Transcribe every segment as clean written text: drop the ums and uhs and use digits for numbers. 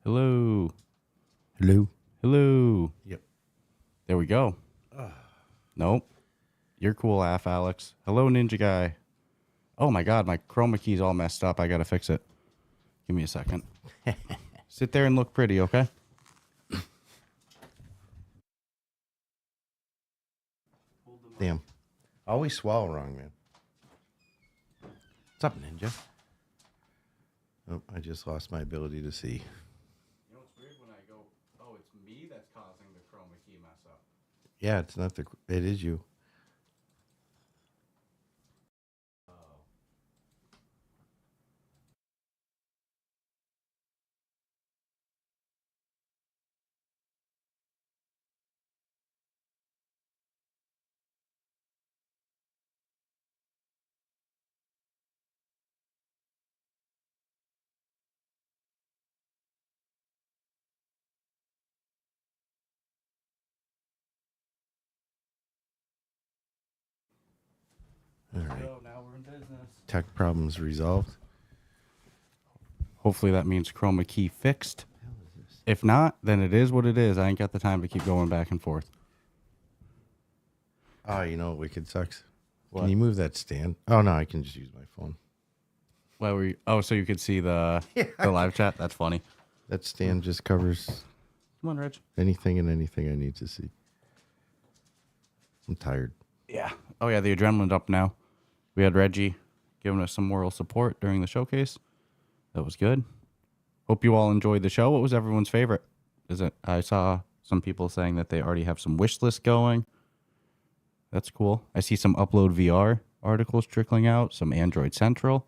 Hello. Hello. Hello. Yep. There we go. Nope. You're cool, Alex. Hello, Ninja Guy. Oh my God, my chroma key's all messed up. I gotta fix it. Give me a second. Sit there and look pretty, okay? Damn. I always swallow wrong, man. What's up, Ninja? Oh, I just lost my ability to see. You know what's weird when I go, oh, it's me that's causing the chroma key mess up. Yeah, it's not it is you. All right. So now we're in business. Tech problems resolved. Hopefully that means chroma key fixed. If not, then it is what it is. I ain't got the time to keep going back and forth. Oh, you know what wicked sucks? What? Can you move that stand? Oh, no, I can just use my phone. Why were you? Oh, so you could see the live chat? That's funny. That stand just covers Come on, Reg. anything and anything I need to see. I'm tired. Yeah. Oh, yeah, the adrenaline up now. We had Reggie giving us some moral support during the showcase. That was good. Hope you all enjoyed the show. What was everyone's favorite? I saw some people saying that they already have some wish lists going. That's cool. I see some Upload VR articles trickling out, some Android Central.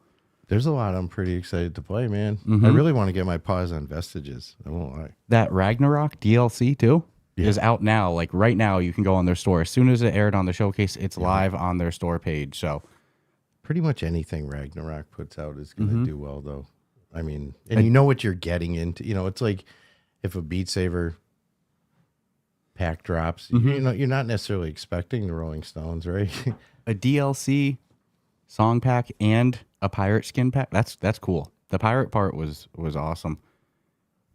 There's a lot I'm pretty excited to play, man. I really want to get my paws on Vestiges. I won't lie. That Ragnarok DLC too Yeah. is out now. Like right now, you can go on their store. As soon as it aired on the showcase, it's live on their store page. So Pretty much anything Ragnarok puts out is going to do well, though. I mean, and you know what you're getting into. You know, it's like if a Beat Saber pack drops, you know, you're not necessarily expecting the Rolling Stones, right? a DLC song pack and a pirate skin pack. That's cool. The pirate part was awesome.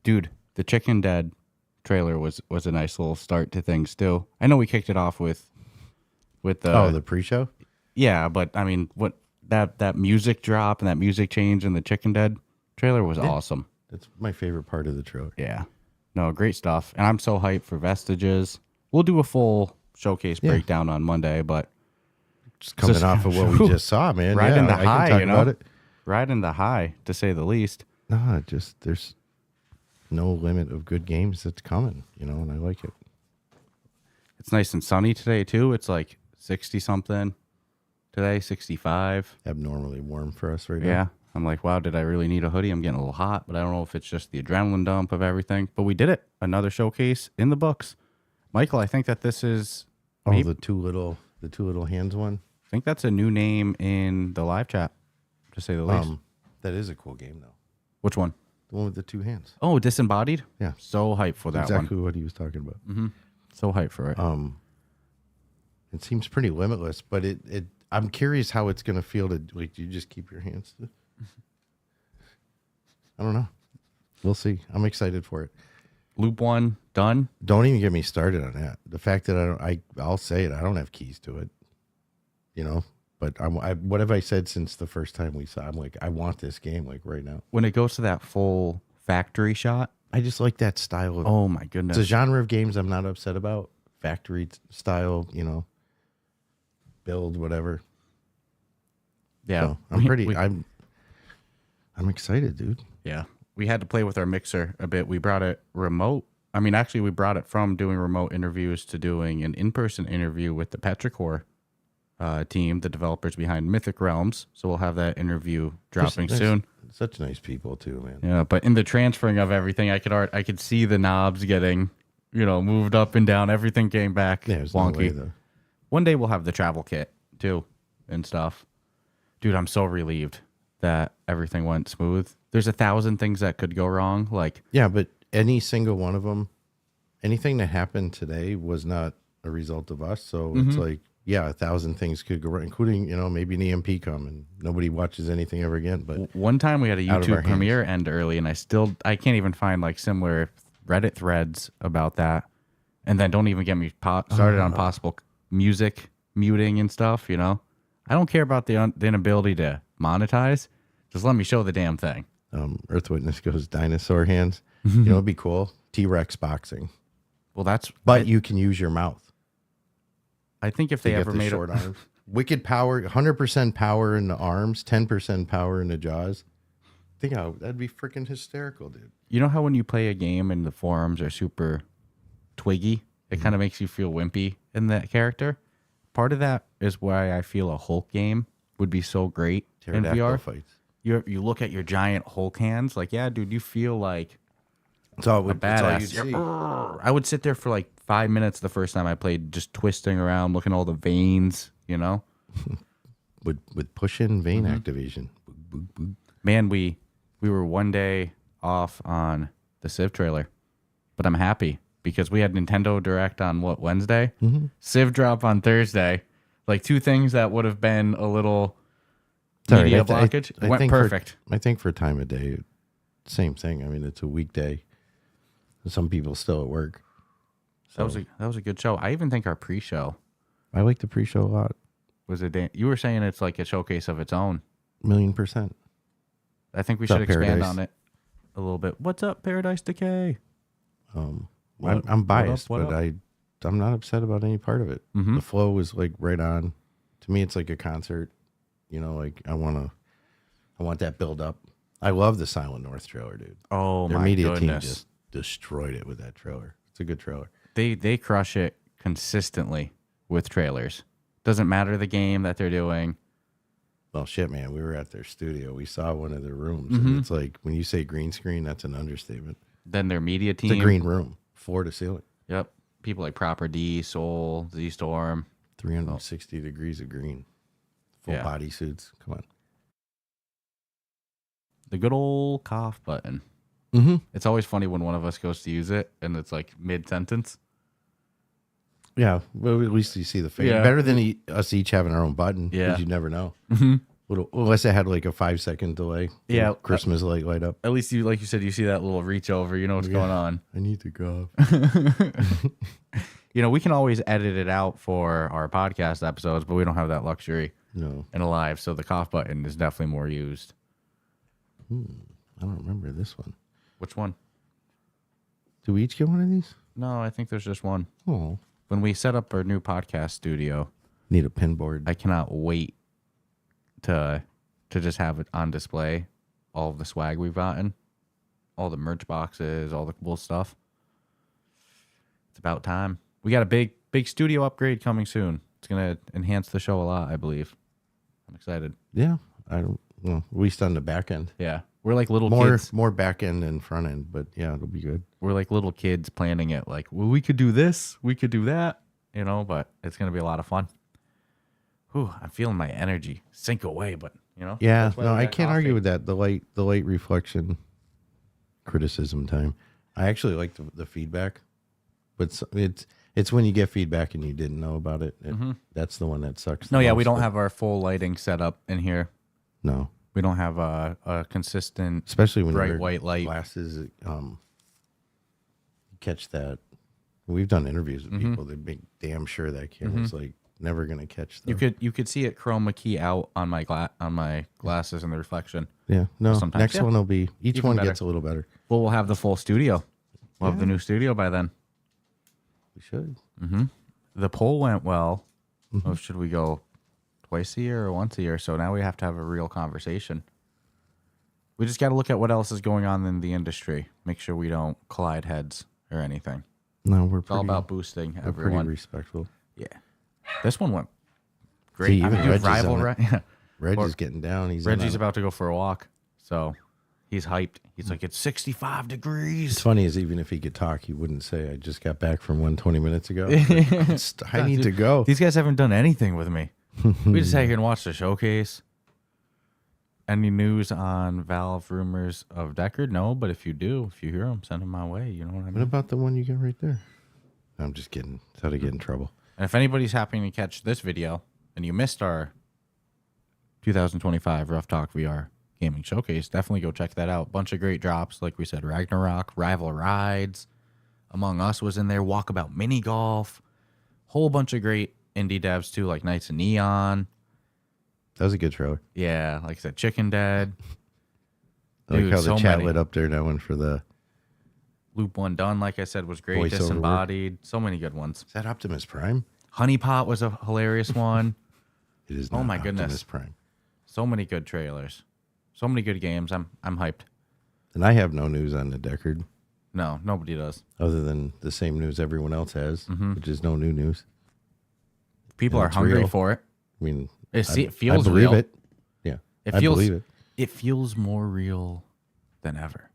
Dude, the Chicken Dead trailer was a nice little start to things too. I know we kicked it off with the the pre-show? yeah, but I mean what that music drop and that music change in the Chicken Dead trailer was awesome. That's my favorite part of the trailer. Yeah. No, great stuff. And I'm so hyped for Vestiges. We'll do a full showcase breakdown on Monday, but Just coming off of what we just saw, man. riding the I can high, talk you know, about it. riding the high, to say the least. No, just there's no limit of good games that's coming, you know, and I like it. It's nice and sunny today too. It's like 60 something today, 65. Abnormally warm for us right now. Yeah. I'm like, wow, did I really need a hoodie? I'm getting a little hot, but I don't know if it's just the adrenaline dump of everything. But we did it. Another showcase in the books. Michael, I think that this is Oh, the two little hands one. I think that's a new name in the live chat, to say the least. That is a cool game though. Which one? The one with the two hands. Oh, Disembodied? Yeah. So hyped for that Exactly one. what he was talking about. So hyped for it. It seems pretty limitless, but I'm curious how it's gonna feel to like. Do you just keep your hands? I don't know. We'll see. I'm excited for it. Loop 1 done. Don't even get me started on that. The fact that I'll say it. I don't have keys to it. You know, but what have I said since the first time we saw? I'm like, I want this game like right now. When it goes to that full factory shot. I just like that style of. Oh my goodness. It's a genre of games I'm not upset about. Factory style, you know, build whatever. Yeah. So I'm excited, dude. Yeah. We had to play with our mixer a bit. We brought it remote. I mean, actually, we brought it from doing remote interviews to doing an in-person interview with the Petrichor team, the developers behind Mythic Realms. So we'll have that interview dropping soon. Such nice people too, man. Yeah, but in the transferring of everything, I could see the knobs getting, moved up and down. Everything came back There's wonky. no way though. One day we'll have the travel kit too and stuff. Dude, I'm so relieved that everything went smooth. There's 1,000 things that could go wrong. Like, Yeah, but any single one of them, anything that happened today was not a result of us. So it's like yeah, 1,000 things could go wrong, including, maybe an EMP come and nobody watches anything ever again. But One time we had a out of our YouTube hands. premiere end early, and I can't even find like similar Reddit threads about that. And then don't even get me started on possible music muting and stuff. I don't care about the inability to monetize. Just let me show the damn thing. Earth Witness goes dinosaur hands. It'd be cool. T-Rex boxing. Well, But you can use your mouth. I think if they You ever get the made short arms. Wicked power, 100% power in the arms, 10% power in the jaws. Think how that'd be freaking hysterical, dude. You know how when you play a game and the forearms are super twiggy, it kind of makes you feel wimpy in that character? Part of that is why I feel a Hulk game would be so great in Pterodactyl VR. fights. You look at your giant Hulk hands, like, yeah, dude, you feel like It's all, a that's all you'd badass. see. I would sit there for like 5 minutes the first time I played, just twisting around, looking at all the veins, With push-in vein activation. Boop, boop, boop. Man, we were one day off on the Civ trailer, but I'm happy because we had Nintendo Direct on Wednesday? Civ drop on Thursday. Like two things that would have been a little media blockage. It went perfect. I think for time of day, same thing. I mean, it's a weekday. Some people still at work. So That was a good show. I even think our pre-show I like the pre-show a lot. was you were saying it's like a showcase of its own. 1,000,000%. I think we What's should up, expand Paradise? on it a little bit. What's up, Paradise Decay? I'm biased, what but up? I'm not upset about any part of it. The flow was like right on. To me, it's like a concert. Like I want that build up. I love the Silent North trailer, dude. Oh Their my media goodness. team just destroyed it with that trailer. It's a good trailer. They crush it consistently with trailers. Doesn't matter the game that they're doing. Well, shit, man. We were at their studio. We saw one of their rooms, and it's like when you say green screen, that's an understatement. Then their media team. It's a green room, floor to ceiling, Yep. People like Proper D, Soul, Z Storm. 360 degrees of green, full Yeah. body suits. Come on. The good old cough button. Mm-hmm. It's always funny when one of us goes to use it and it's like mid-sentence. Yeah, well, at least you see the face. Yeah. Better than us each having our own button. Yeah. Because you never know. Mm-hmm. Unless it had like a 5-second delay. Yeah. Christmas light up. At least you, like you said, you see that little reach over. You know what's going on. I need to go. We can always edit it out for our podcast episodes, but we don't have that luxury No, in a live. So the cough button is definitely more used. I don't remember this one. Which one? Do we each get one of these? No, I think there's just one. Oh, When we set up our new podcast studio, need a pin board. I cannot wait to just have it on display. All of the swag we've gotten, all the merch boxes, all the cool stuff. It's about time. We got a big studio upgrade coming soon. It's gonna enhance the show a lot, I believe. I'm excited. Yeah, I don't. Well, at least on the back end. Yeah, we're like little More kids. back end than front end, but yeah, it'll be good. We're like little kids planning it. Like, well, we could do this, we could do that, But it's gonna be a lot of fun. Whew, I'm feeling my energy sink away, but Yeah, that's why no, we I got can't coffee. argue with that. The light reflection criticism time. I actually like the feedback, but it's when you get feedback and you didn't know about it. That's the one that sucks. No, the yeah, we most, don't but have our full lighting set up in here. No, We don't have a consistent. especially when Bright you wear white light. glasses. You catch that. We've done interviews with people that make damn sure that camera's like never gonna catch the. You could see it chroma key out on my glasses and the reflection. Yeah, no. sometimes, Next yeah. one will be each Even one better. gets a little better. Well, we'll have the full studio. We'll have the new studio by then. We should. The poll went well. Oh, should we go twice a year or once a year? So now we have to have a real conversation. We just got to look at what else is going on in the industry. Make sure we don't collide heads or anything. No, we're It's all pretty, about boosting we're pretty everyone. respectful. Yeah. This one went great. See, even dude, Reggie's rival, on it. right? Yeah. Reggie's getting down. He's Reggie's in on it. about to go for a walk, so he's hyped. He's like, it's 65 degrees. It's funny is even if he could talk, he wouldn't say, "I just got back from 120 minutes ago. I need to go." These guys haven't done anything with me. We just sat here and watched the showcase. Any news on Valve rumors of Deckard? No, but if you hear them, send them my way. You know what I What mean? about the one you got right there? I'm just kidding. It's how to get in trouble. And if anybody's happening to catch this video and you missed our 2025 Rough Talk VR gaming showcase, definitely go check that out. Bunch of great drops. Like we said, Ragnarok, Rival Rides, Among Us was in there, Walkabout Mini Golf, whole bunch of great indie devs too, like Knights of Neon. That was a good trailer. Yeah, like I said, Chicken Dead. I like how the chat many. lit up there, that one for the... Loop One Done, like I said, was great. Voiceover Disembodied. So many good ones. Is that Optimus Prime? Honeypot was a hilarious one. It is Oh not my Optimus goodness. Prime. So many good trailers. So many good games. I'm hyped. And I have no news on the Deckard, No, nobody does. other than the same news everyone else has, which is no new news. People And are it's hungry real. for it. I mean, It I feels believe real. it. Yeah, It I feels believe it. It feels more real than ever.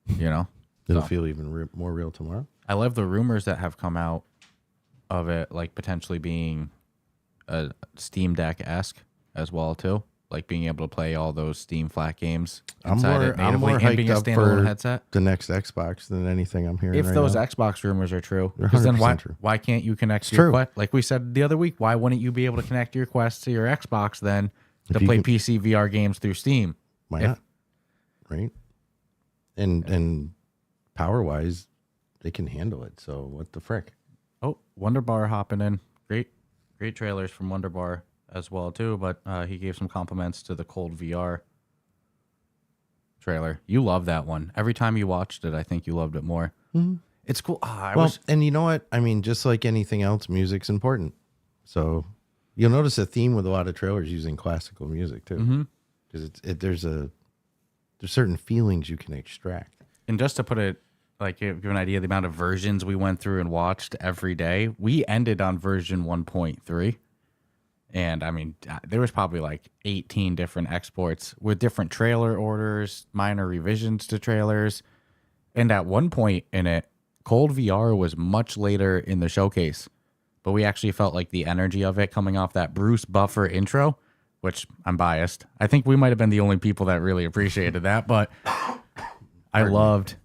You know? It'll So, feel even more real tomorrow. I love the rumors that have come out of it, like potentially being a Steam Deck-esque as well too, like being able to play all those Steam flat games inside it I'm natively more and being hyped a up standalone for headset. the next Xbox than anything I'm hearing If right those now. Xbox rumors are true, They're because then 100% true. why can't you connect It's your true. Quest? Like we said the other week, why wouldn't you be able to connect your Quest to your Xbox then to If you play can- PC VR games through Steam? Why if- not? Right? And power wise, they can handle it. So what the frick? Oh, Wonder Bar hopping in. Great trailers from Wonder Bar as well too. But he gave some compliments to the Cold VR trailer. You love that one. Every time you watched it, I think you loved it more. Mm-hmm. It's cool. Well, and you know what? I mean, just like anything else, music's important. So you'll notice a theme with a lot of trailers using classical music too, because there's certain feelings you can extract. And just to put it, like, give you an idea of the amount of versions we went through and watched every day, we ended on version 1.3. And I mean, there was probably like 18 different exports with different trailer orders, minor revisions to trailers. And at one point in it, Cold VR was much later in the showcase, but we actually felt like the energy of it coming off that Bruce Buffer intro, which I'm biased. I think we might have been the only people that really appreciated that, but I loved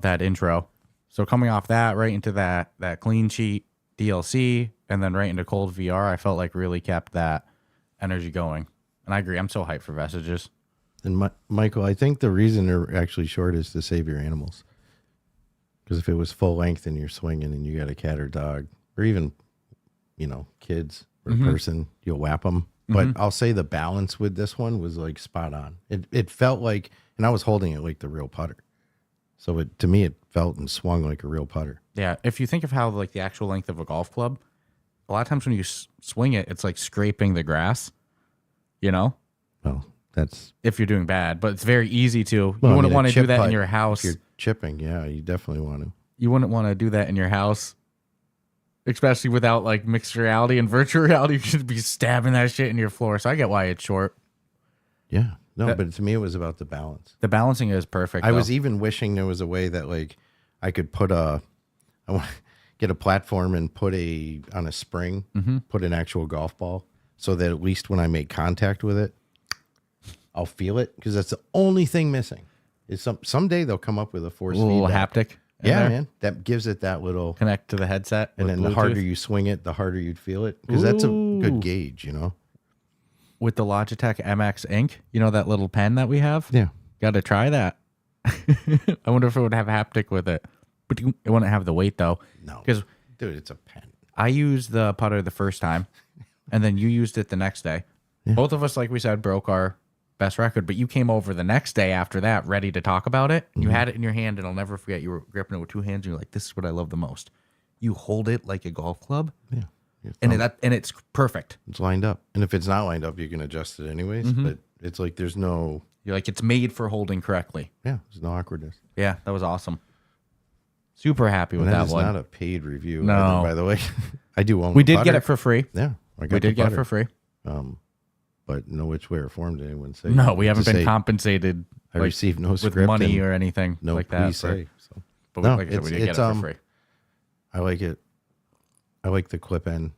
that intro. So coming off that right into that clean sheet DLC and then right into Cold VR, I felt like really kept that energy going. And I agree. I'm so hyped for Vestiges. And Michael, I think the reason they're actually short is to save your animals. Because if it was full length and you're swinging and you got a cat or dog, or even, kids or a person, you'll whap them. But I'll say the balance with this one was like spot on. It felt like, and I was holding it like the real putter. So to me, it felt and swung like a real putter. Yeah. If you think of how like the actual length of a golf club, a lot of times when you swing it, it's like scraping the grass, Well, that's... if you're doing bad, but it's very easy to. Well, You wouldn't a want to chip do that in putt, your house. If you're chipping, yeah, you definitely want to. You wouldn't want to do that in your house, especially without like mixed reality and virtual reality. You should be stabbing that shit in your floor. So I get why it's short. Yeah. No, but to me, it was about the balance. The balancing is perfect. I was even wishing there was a way that like I could put I want to get a platform and put on a spring, put an actual golf ball so that at least when I make contact with it, I'll feel it, because that's the only thing missing. Is someday they'll come up with a force little feedback. haptic. in Yeah, there. man, that gives it that little. Connect to the headset. And with then the Bluetooth. harder you swing it, the harder you'd feel it, because that's a Ooh. good gauge, With the Logitech MX Ink, that little pen that we have. Yeah. Got to try that. I wonder if it would have haptic with it. But it wouldn't have the weight though. No, Because dude, it's a pen. I used the putter the first time, and then you used it the next day. Yeah. Both of us, like we said, broke our best record, but you came over the next day after that ready to talk about it. You had it in your hand, and I'll never forget, you were gripping it with two hands, and you're like, this is what I love the most. You hold it like a golf club, Yeah. and it's perfect. It's lined up. And if it's not lined up, you can adjust it anyways. But it's like there's no, You're like, it's made for holding correctly. there's no awkwardness. Yeah, that was awesome. Super happy with And that that is one. not a paid review. No. either, by the way. I do own We the did get putter. it for free. Yeah. I got We did the get it putter. for free. But no which way or form did anyone say. No, we haven't to been say, compensated I like, received no with script money and or anything no like that. please say. So But No, like I said, we did get it it's, for free. I like it. I like the clip end.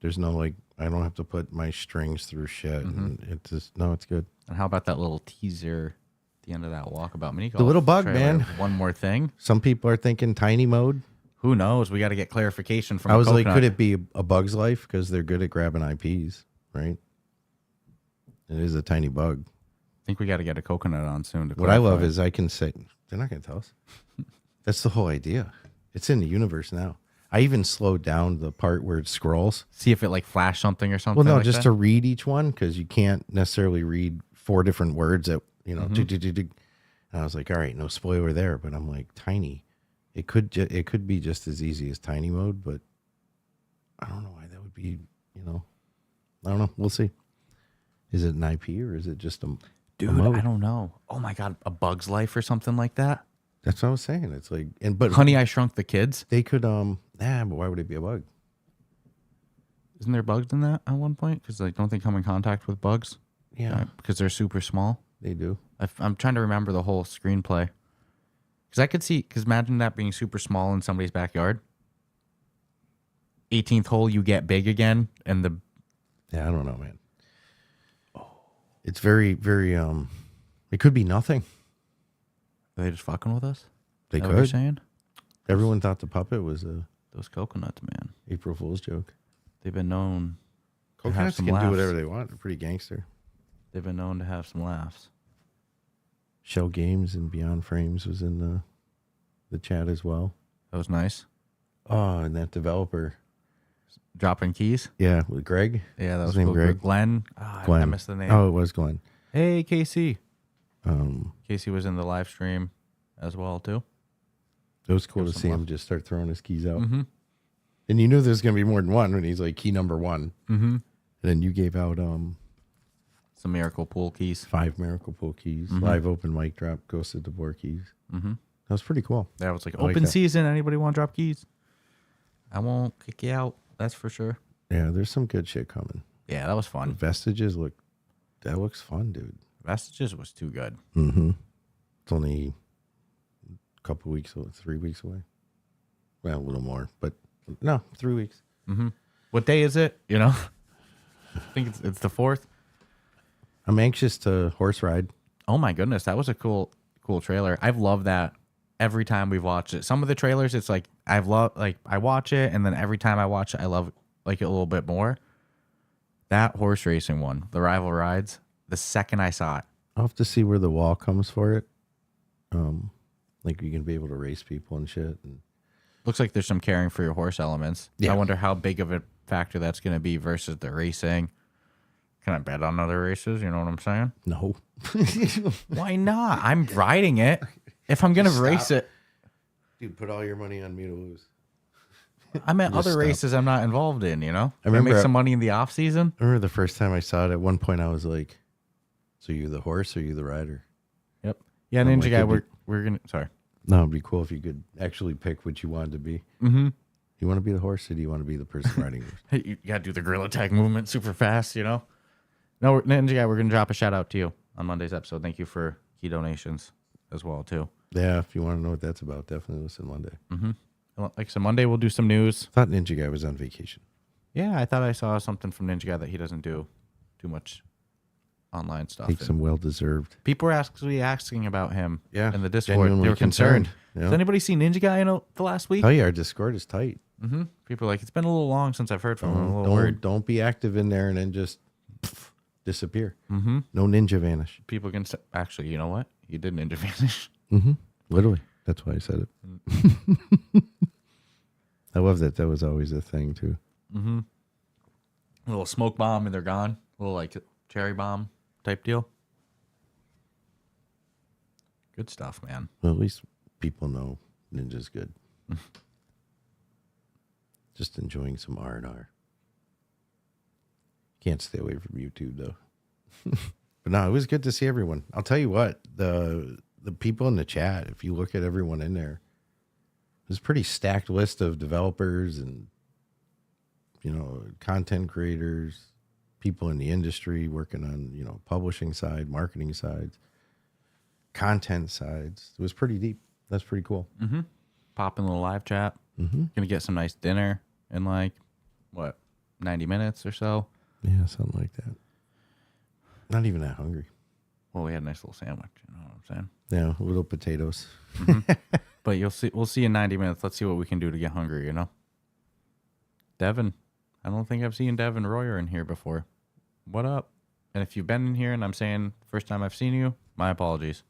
There's no I don't have to put my strings through shit. And it just, it's good. And how about that little teaser at the end of that walkabout mini golf? The little bug, trailer? man. One more thing. Some people are thinking tiny mode. Who knows? We got to get clarification from. I was like, Coconut. could it be a Bug's Life? Because they're good at grabbing IPs, right? It is a tiny bug. I think we got to get a Coconut on soon. To What I love clarify. is I can say, they're not going to tell us. That's the whole idea. It's in the universe now. I even slowed down the part where it scrolls. See if it like flash something or something. Well, no, like just that? to read each one, because you can't necessarily read 4 different words that, you know, and I was like, all right, no spoiler there. But I'm like, tiny. It could be just as easy as tiny mode, but I don't know why that would be, you know. I don't know. We'll see. Is it an IP or is it just a Dude, mode? I don't know. Oh my God, A Bug's Life or something like that. That's what I was saying. It's like, but Honey, I Shrunk the Kids. they could, but why would it be a bug? Isn't there bugs in that at one point? Because like, don't they come in contact with bugs? Yeah, Because they're super small. they do. I'm trying to remember the whole screenplay. Because I could see. Because imagine that being super small in somebody's backyard. 18th hole, you get big again, and the Yeah, I don't know, man. It's very, very, it could be nothing. are they just fucking with us? They Is that what you're could. saying? Everyone thought the puppet was a Those coconuts, man. April Fool's joke. They've been known to have Coconuts some can laughs. do whatever they want. They're pretty gangster. They've been known to have some laughs. Shell Games and Beyond Frames was in the chat as well. That was nice. Oh, and that developer. Dropping keys. Yeah, with Greg. Yeah, that His was name cool. Greg? Glenn. Glenn. I missed the name. Oh, it was Glenn. Hey, Casey. Um, Casey was in the live stream as well, too. it was cool Give to some see him love. just start throwing his keys out. Mm-hmm. And you knew there's going to be more than one when he's like key number 1. Mm-hmm. And then you gave out Some miracle pool keys. 5 Miracle Pool keys, Mhm. live open mic drop, Ghosted DeBoer keys. Mm-hmm. That was pretty cool. That was like I like open that. season. Anybody want to drop keys? I won't kick you out. That's for sure. Yeah, there's some good shit coming. Yeah, that was fun. Vestiges that looks fun, dude. Vestiges was too good. Mm-hmm. It's only a couple weeks, 3 weeks away. Well, a little more, but no, 3 weeks. Mm-hmm. What day is it? You know, I think it's the 4th. I'm anxious to horse ride. Oh my goodness, that was a cool trailer. I've loved that every time we've watched it. Some of the trailers, it's like I watch it, and then every time I watch it, I love like it a little bit more. That horse racing one, the Rival Rides, the second I saw it, I'll have to see where the wall comes for it. Like you can be able to race people and shit. And looks like there's some caring for your horse elements. Yeah. I wonder how big of a factor that's going to be versus the racing. Can I bet on other races? You know what I'm saying? no. Why not? I'm riding it. If I'm going to Just race stop. it, Dude, put all your money on me to lose. I'm at Just other stop. races I'm not involved in, you know? I remember make I- some money in the off season. I remember the first time I saw it, at one point I was like, so you the horse or you the rider? Yep. Yeah, I'm Ninja like, Guy, it'd we're going to, sorry. No, it'd be cool if you could actually pick what you wanted to be. Mm-hmm. You want to be the horse or do you want to be the person riding the horse? Hey, you got to do the gorilla tag movement super fast, you know? No, Ninja Guy, we're going to drop a shout out to you on Monday's episode. Thank you for key donations as well, too. Yeah, if you want to know what that's about, definitely listen Monday. Mm-hmm. Like I said, Monday we'll do some news. Thought Ninja Guy was on vacation. Yeah, I thought I saw something from Ninja Guy that he doesn't do too much online stuff. Take And some well-deserved. people were actually asking about him Yeah, in the Discord. genuinely They were concerned. Yeah. Has anybody seen Ninja Guy in the last week? Oh yeah, our Discord is tight. Mm-hmm. People are like, it's been a little long since I've heard from him. I'm a little worried. Don't be active in there and then just disappear. Mm-hmm. No ninja vanish. People can actually, you know what? You did Ninja Vanish. Mm-hmm. Literally, that's why I said it. I love that. That was always a thing too. Mm-hmm. A little smoke bomb and they're gone. A little like cherry bomb type deal. Good stuff, man. Well, at least people know Ninja's good. Just enjoying some R&R. Can't stay away from YouTube though. But no, it was good to see everyone. I'll tell you what, the people in the chat, if you look at everyone in there, there's a pretty stacked list of developers and, you know, content creators, people in the industry working on, you know, publishing side, marketing sides, content sides. It was pretty deep. That's pretty cool. Mm-hmm. Pop in a little live chat. Mm-hmm. Gonna get some nice dinner in like, what, 90 minutes or so? Yeah, something like that. Not even that hungry. Well, we had a nice little sandwich. You know what I'm saying? Yeah, little potatoes. Mm-hmm. But you'll see. We'll see in 90 minutes. Let's see what we can do to get hungry. You know, Devin. I don't think I've seen Devin Royer in here before. What up? And if you've been in here and I'm saying first time I've seen you, my apologies.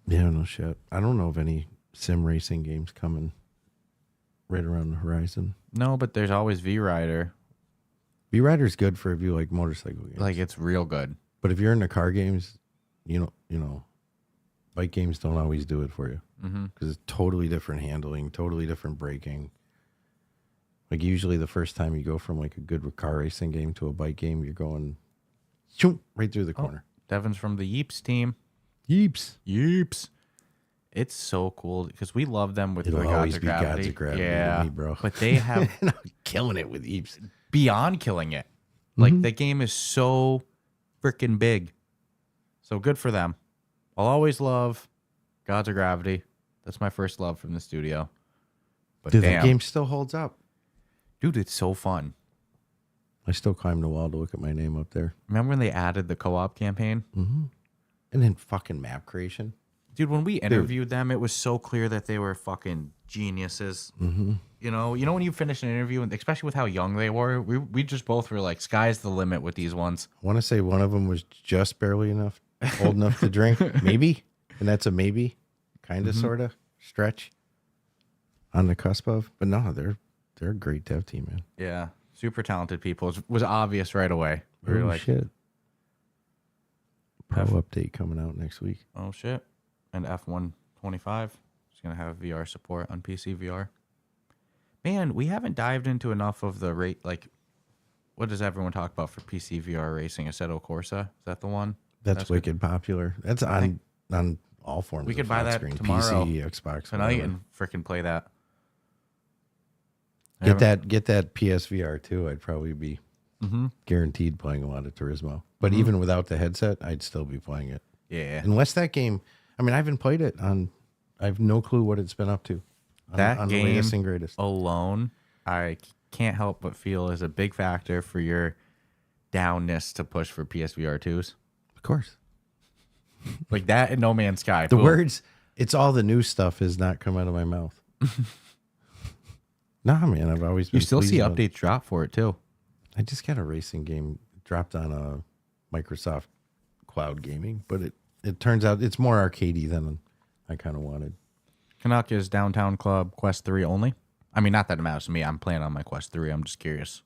Yeah, no shit. I don't know of any sim racing games coming right around the horizon. No, but there's always V-Rider. V-Rider's good for if you like motorcycle games. Like, it's real good. But if you're into car games, you know, bike games don't always do it for you. Because it's totally different handling, totally different braking. Like usually the first time you go from like a good car racing game to a bike game, you're going right through the corner. Devin's from the Yeeps team. Yeeps. It's so cool because we love them with It'll the always Gods of be Gravity. Gods of Gravity Yeah, to me, bro. But they have killing it with Yeeps. beyond killing it. Like, the game is so freaking big. So good for them. I'll always love Gods of Gravity. That's my first love from the studio. But Dude, damn, that game still holds up. dude, it's so fun. I still climb the wall to look at my name up there. Remember when they added the co-op campaign? And then fucking map creation. Dude, when we interviewed them, it was so clear that they were fucking geniuses. You know when you finish an interview, and especially with how young they were, we just both were like, sky's the limit with these ones. I want to say one of them was just barely old enough to drink, maybe. And that's a maybe, kind of, sort of stretch on the cusp of. But no, they're a great dev team, man. Yeah, super talented people. It was obvious right away. We were like, shit. Pro update coming out next week. oh shit. And F125 is going to have VR support on PC VR. Man, we haven't dived into enough of the rate. Like, what does everyone talk about for PC VR racing? Assetto Corsa? Is that the one? That's wicked popular. That's on all forms. We of could buy flat that screen, tomorrow, PC, Xbox, tonight, whatever. and freaking play that. Get that PSVR too. I'd probably be guaranteed playing a lot of Turismo. But even without the headset, I'd still be playing it. Yeah. Unless that game, I mean, I haven't played it on. I have no clue what it's been up to. That on game the latest and greatest alone, I can't help but feel is a big factor for your downness to push for PSVR 2s. Of course. Like that and No Man's Sky. The Boom. words, it's all the new stuff, has not come out of my mouth. Nah, man, I've always been You still see pleased with it. updates drop for it too. I just got a racing game dropped on a Microsoft Cloud Gaming, but it turns out it's more arcadey than I kind of wanted. Canuck is Downtown Club Quest 3 only. I mean, not that it matters to me. I'm playing on my Quest 3. I'm just curious.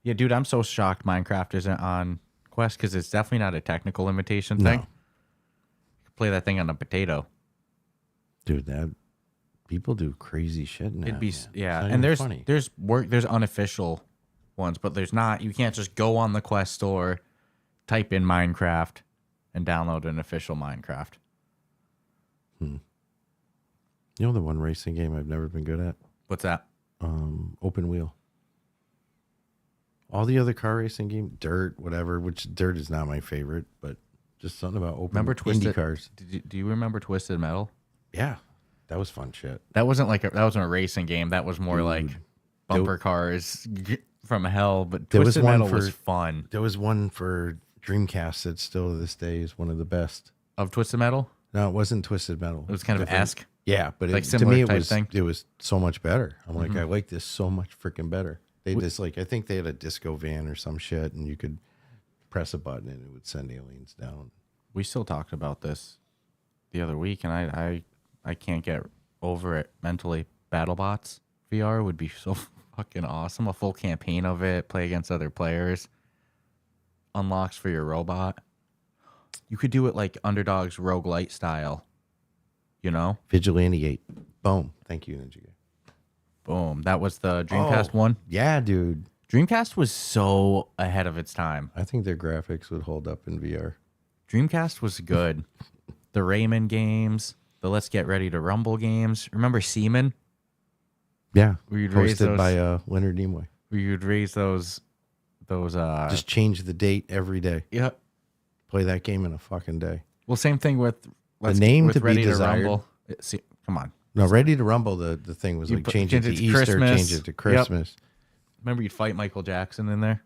Yeah, dude, I'm so shocked Minecraft isn't on Quest because it's definitely not a technical limitation thing. No. You can play that thing on a potato. Dude, that people do crazy shit now. It'd be man. yeah, It's not and even funny. there's unofficial ones, but there's not. You can't just go on the Quest store, type in Minecraft, and download an official Minecraft. You know the one racing game I've never been good at? What's that? Open wheel. All the other car racing game, Dirt, whatever, which Dirt is not my favorite, but just something about open Remember Indy Twisted cars. Do you remember Twisted Metal? Yeah, that was fun shit. That wasn't a racing game. That was more like bumper cars from hell. But There was Twisted one Metal was for- fun. There was one for Dreamcast that still to this day is one of the best. Of Twisted Metal, No, it wasn't Twisted Metal. it was kind of Different. esque. Yeah, but Like to similar me, type thing? it was so much better. I'm like, I like this so much freaking better. They just like, I think they had a disco van or some shit, and you could press a button and it would send aliens down. We still talked about this the other week, and I can't get over it mentally. BattleBots VR would be so fucking awesome. A full campaign of it, play against other players, unlocks for your robot. You could do it like Underdog's roguelite style. You know? Vigilante 8. Boom. Thank you, Ninja Guy. Boom. That was the Dreamcast one. Yeah, dude. Dreamcast was so ahead of its time. I think their graphics would hold up in VR. Dreamcast was good. The Rayman games, the Let's Get Ready to Rumble games. Remember Seaman? Yeah. Where you'd raise Hosted those- by Leonard Nimoy. Where you'd raise those Just change the date every day. yeah. Play that game in a fucking day. Well, same thing with name with to be Ready desired. Rumble. See, come on. No, Ready to Rumble, the thing was You like put- change it to change it to Easter, Christmas. change it to Christmas. Remember you'd fight Michael Jackson in there?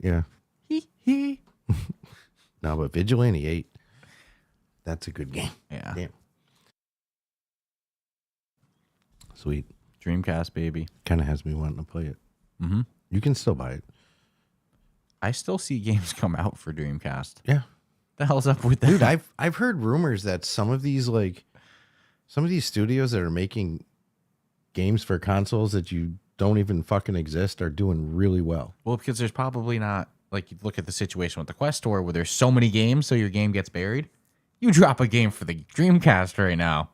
Yeah. No, but Vigilante 8. That's a good game. Yeah. Damn. Sweet. Dreamcast, baby. Kind of has me wanting to play it. Mm-hmm. You can still buy it. I still see games come out for Dreamcast. Yeah. The hell's up with that? Dude, I've heard rumors that some of these studios that are making games for consoles that you don't even fucking exist are doing really well. Well, because there's probably not, like, you look at the situation with the Quest Store where there's so many games, so your game gets buried. You drop a game for the Dreamcast right now.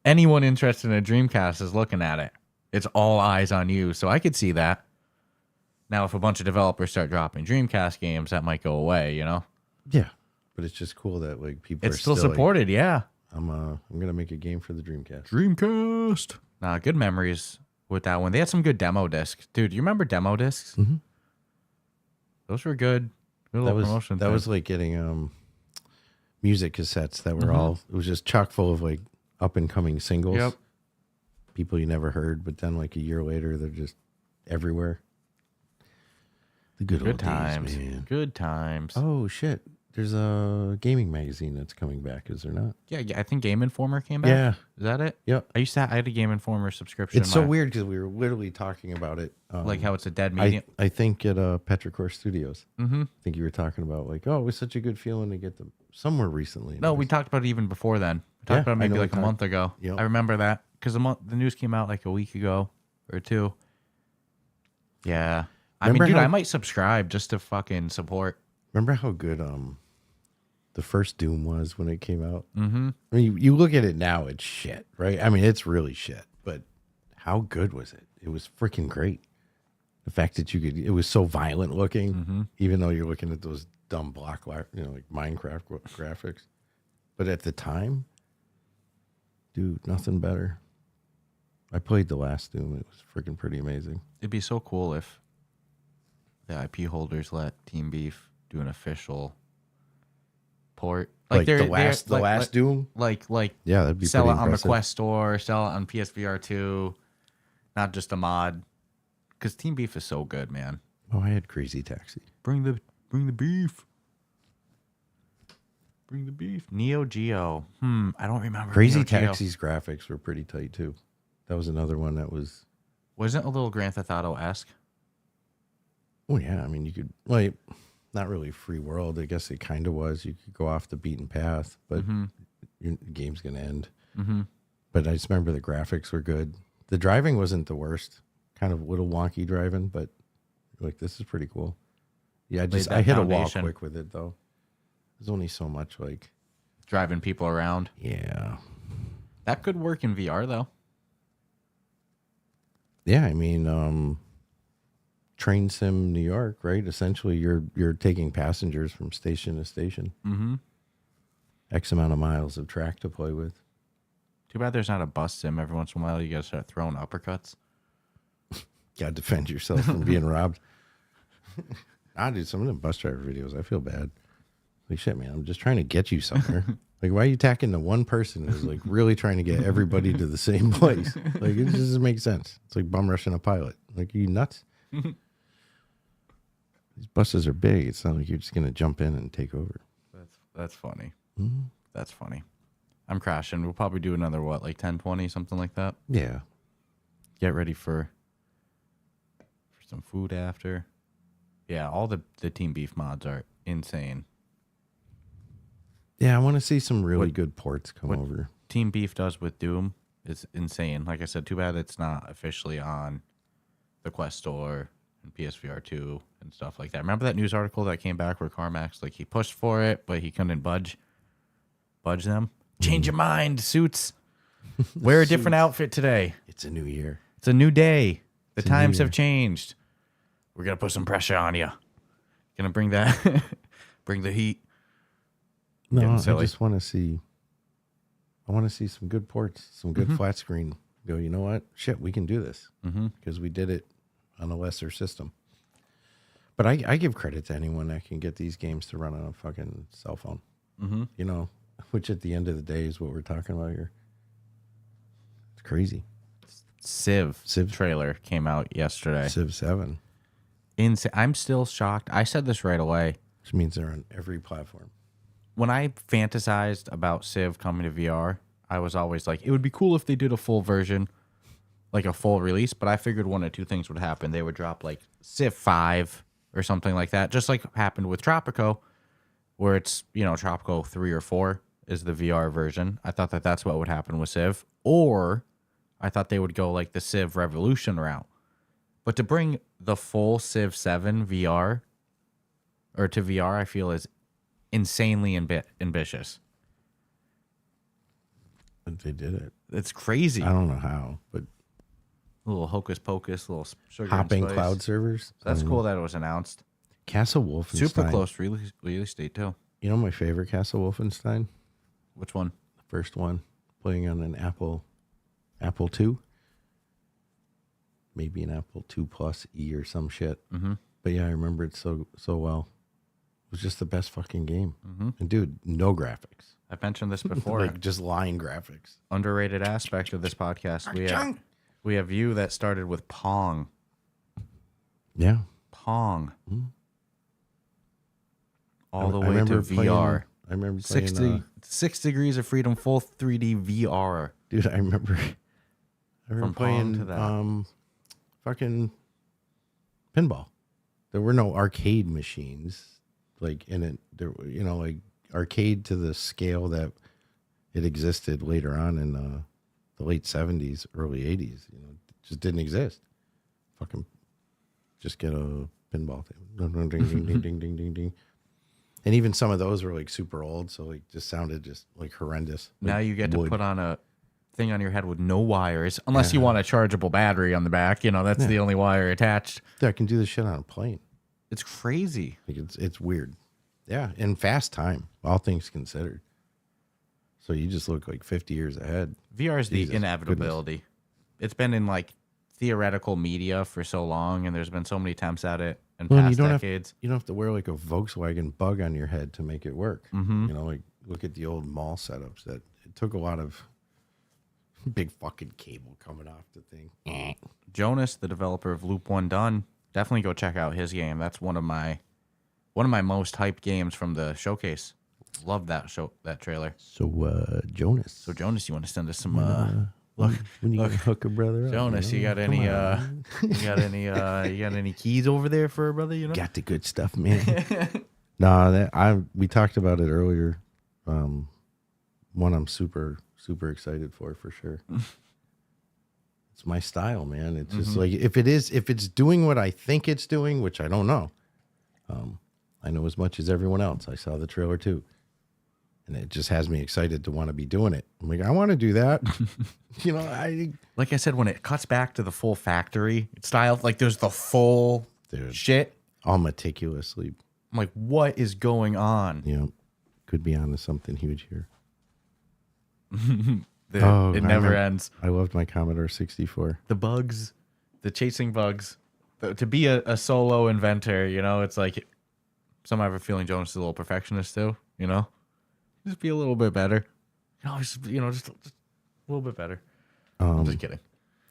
Anyone interested in a Dreamcast is looking at it. It's all eyes on you. So I could see that. Now, if a bunch of developers start dropping Dreamcast games, that might go away, you know? Yeah. But it's just cool that like people It's are still supported, yeah. I'm gonna make a game for the Dreamcast. Dreamcast. Nah, good memories with that one. They had some good demo discs. Dude, you remember demo discs? Mm-hmm. Those were good. Good little promotion That thing. was like getting music cassettes that were all, it was just chock full of like up and coming singles. Yep. People you never heard, but then like a year later they're just everywhere. The good old times. days, man. Good times. Oh shit. There's a gaming magazine that's coming back, is there not? Yeah, I think Game Informer came back. Yeah. Is that it? Yep. I had a Game Informer subscription. It's so weird because we were literally talking about it. Like how it's a dead medium. I think at Petrichor Studios. Mm-hmm. I think you were talking about like, oh, it was such a good feeling to get them somewhere recently. No, we talked about it even before then. We talked Yeah, about it I maybe know like we a month ago. Yep. I remember that because the news came out like a week ago or two. Yeah. I Remember mean, dude, how- I might subscribe just to fucking support. Remember how good the first Doom was when it came out? Mm-hmm. I mean, you look at it now, it's shit, right? I mean, it's really shit. But how good was it? It was freaking great. The fact that it was so violent looking, even though you're looking at those dumb like Minecraft graphics. But at the time, dude, nothing better. I played the last Doom. It was freaking pretty amazing. It'd be so cool if the IP holders let Team Beef do an official port, Like the last Doom. like Yeah, that'd be sell pretty it on the impressive. Quest Store, sell it on PSVR 2, not just a mod. Because Team Beef is so good, man. Oh, I had Crazy Taxi. Bring the beef. Bring the beef. Neo Geo. I don't remember. Crazy Neo Geo. Taxi's graphics were pretty tight too. That was another one that was. Wasn't a little Grand Theft Auto-esque? Oh yeah, I mean you could like, not really free world. I guess it kind of was. You could go off the beaten path, but your game's gonna end. Mm-hmm. But I just remember the graphics were good. The driving wasn't the worst. Kind of a little wonky driving, but like this is pretty cool. Yeah, I hit a wall foundation. quick with it though. There's only so much like. Driving people around. Yeah. That could work in VR, though. Yeah, I mean, Train Sim New York, right? Essentially, you're taking passengers from station to station. Mm-hmm. X amount of miles of track to play with. Too bad there's not a bus sim. Every once in a while, you got to start throwing uppercuts. Got to defend yourself from being robbed. Dude, some of them bus driver videos, I feel bad. Like, shit, man, I'm just trying to get you somewhere. Like, why are you attacking the one person who's like really trying to get everybody to the same place? Like, it just doesn't make sense. It's like bum rushing a pilot. Like, are you nuts? These buses are big. It's not like you're just going to jump in and take over. That's funny. Mm-hmm. That's funny. I'm crashing. We'll probably do another, like 10:20, something like that. Yeah. Get ready for some food after. Yeah, all the Team Beef mods are insane. Yeah, I want to see some really good ports come over. Team Beef does with Doom is insane. Like I said, too bad it's not officially on the Quest Store and PSVR 2 and stuff like that. Remember that news article that came back where Carmack's like he pushed for it, but he couldn't budge them? Change your mind, suits. Wear a different outfit today. It's a new year. It's a new day. The It's a times new have changed. We're going to put some pressure on you. Going to bring that, bring the heat. No, Getting I silly. just want to see. I want to see some good ports, some good flat screen. Go, you know what? Shit, we can do this because we did it on a lesser system. But I give credit to anyone that can get these games to run on a fucking cell phone. Mm-hmm. You know, which at the end of the day is what we're talking about here. It's crazy. Civ Civ. trailer came out yesterday. Civ 7, I'm still shocked. I said this right away. which means they're on every platform. when I fantasized about Civ coming to VR, I was always like, it would be cool if they did a full version, like a full release. But I figured one of two things would happen. They would drop like Civ 5 or something like that, just like happened with Tropico, where it's, Tropico 3 or 4 is the VR version. I thought that that's what would happen with Civ. Or I thought they would go like the Civ Revolution route. But to bring the full Civ 7 VR or to VR, I feel is insanely ambitious. But they did it. It's crazy. I don't know how, but A little hocus pocus, little sugar hopping and spice. cloud servers. So that's cool that it was announced. Castle Wolfenstein. Super close release date too. You know my favorite Castle Wolfenstein? Which one? The first one, playing on an Apple II. Maybe an Apple II Plus E or some shit. Mm-hmm. But yeah, I remember it so well. It was just the best fucking game. Mm-hmm. And dude, no graphics. I've mentioned this before. Like just line graphics. Underrated aspect of this podcast. We have you that started with Pong. Yeah. Pong. Mm-hmm. All the way to VR. I remember playing 6 degrees of freedom, full 3D VR. dude, I remember From playing Pong to that. fucking pinball. There were no arcade machines like in it. There, like arcade to the scale that it existed later on in the late 70s, early 80s. It just didn't exist. Fucking just get a pinball thing. Ding, ding, ding, ding, ding, ding, ding. And even some of those were like super old, so like just sounded just like horrendous. Like Now you get wood. to put on a thing on your head with no wires, unless you want a chargeable battery on the back. That's the only wire attached. Dude, I can do this shit on a plane. It's crazy. Like it's weird. Yeah, in fast time, all things considered. So you just look like 50 years ahead. VR is the Jesus inevitability. It's been in like theoretical media for so long, and there's been so many attempts at it in Well, past decades. You don't have to wear like a Volkswagen Bug on your head to make it work. Mm-hmm. Like look at the old mall setups. That it took a lot of big fucking cable coming off the thing. Jonas, the developer of Loop One Done, definitely go check out his game. That's one of my most hyped games from the showcase. Love that trailer. So Jonas. So Jonas, you want to send us some when you gonna hook a brother up? Jonas, you got any you got any keys over there for a brother, Got the good stuff, man. We talked about it earlier. One I'm super excited for sure. It's my style, man. It's just like if it's doing what I think it's doing, which I don't know. I know as much as everyone else. I saw the trailer too. And it just has me excited to want to be doing it. I'm like, I want to do that. Like I said, when it cuts back to the full factory style, like there's the full shit. All meticulously. I'm like, what is going on? Could be onto something huge here. It never ends. I loved my Commodore 64. The bugs, the chasing bugs. To be a solo inventor, it's like some have a feeling Jonas is a little perfectionist too, Just be a little bit better. Just a little bit better. I'm just kidding.